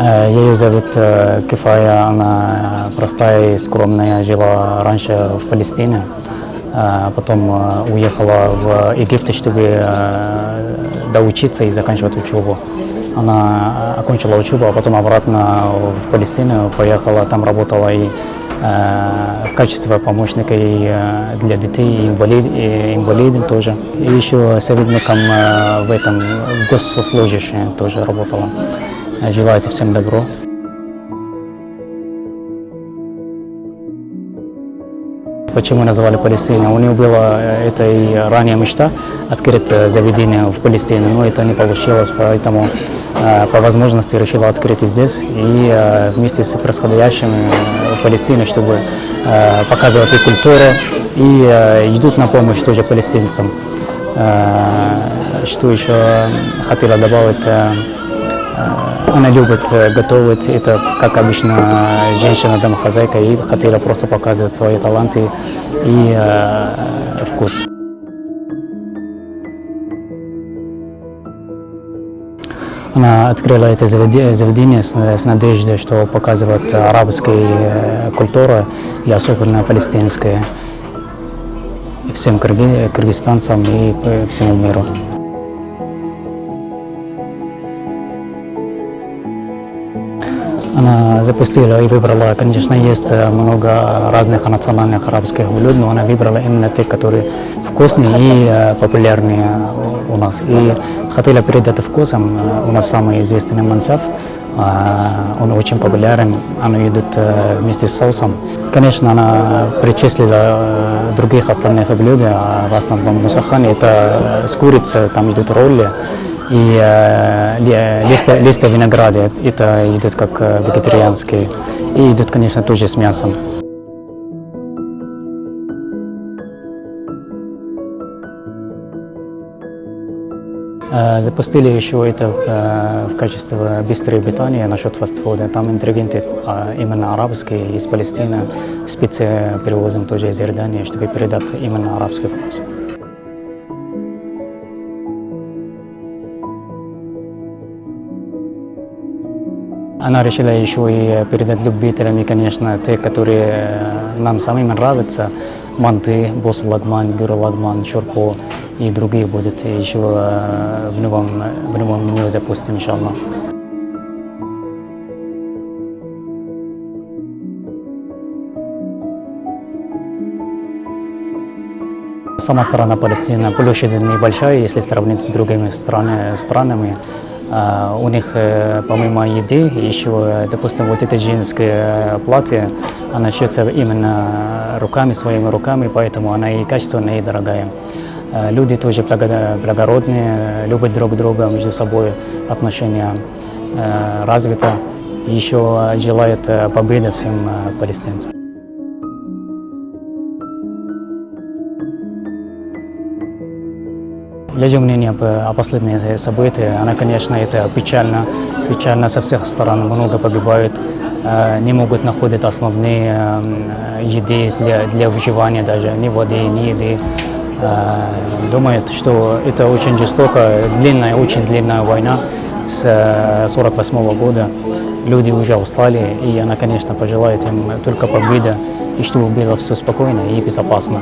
Ее зовут Кифая, она простая и скромная, жила раньше в Палестине, потом уехала в Египет, чтобы доучиться и заканчивать учебу. Она окончила учебу, а потом обратно в Палестину поехала, там работала и в качестве помощника и для детей, и инвалидам тоже. И еще советником в госслужащем тоже работала. Желаю всем добро. Почему назвали Палестину? У нее была это и ранняя мечта открыть заведение в Палестине, но это не получилось, поэтому по возможности решила открыть здесь и вместе с происходящим в Палестине, чтобы показывать и культуру, и идут на помощь тоже палестинцам. Что еще хотела добавить? Она любит готовить, это как обычно женщина-домохозяйка, и хотела просто показывать свои таланты и вкус. Она открыла это заведение с надеждой, что показывает арабская культура и особенно палестинская всем кыргызстанцам и всему миру. Она запустила и выбрала, конечно, есть много разных национальных арабских блюд, но она выбрала именно те, которые вкусные и популярные у нас. И хотела передать вкусом. У нас самый известный мансаф, он очень популярен, оно идет вместе с соусом. Конечно, она перечислила других остальных блюд, в основном мусахан, это с курицей, там идут ролли. И листья винограда, это идут как вегетарианские, и идут, конечно, тоже с мясом. Запустили еще это в качестве быстрого питания насчет фастфуда. Там ингредиенты именно арабские, из Палестины, специи привозим тоже из Иордании, чтобы передать именно арабский вкус. Она решила еще и передать любителям, и, конечно, те, которые нам самим нравятся, манты, босс лагман, гюро лагман, чорпо и другие будут еще в новом меню запустим, иншаллах. Сама страна Палестина, площадь небольшая, если сравнить с другими странами. У них помимо еды еще, допустим, вот это женское платье, она шьется именно своими руками, поэтому она и качественная, и дорогая. Люди тоже благородные, любят друг друга, между собой отношения развиты. Еще желают победы всем палестинцам. Для мнения о последних событиях, она, конечно, это печально со всех сторон, много погибают, не могут находить основные еды для выживания даже, ни воды, ни еды. Думают, что это очень жестоко, очень длинная война с 1948 года. Люди уже устали, и она, конечно, пожелает им только победы, и чтобы было все спокойно и безопасно.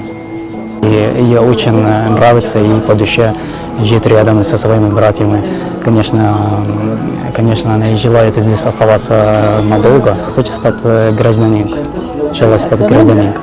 И ей очень нравится и по душе жить рядом со своими братьями. Конечно, она и желает здесь оставаться надолго. Хочет стать гражданином. Желает стать гражданином.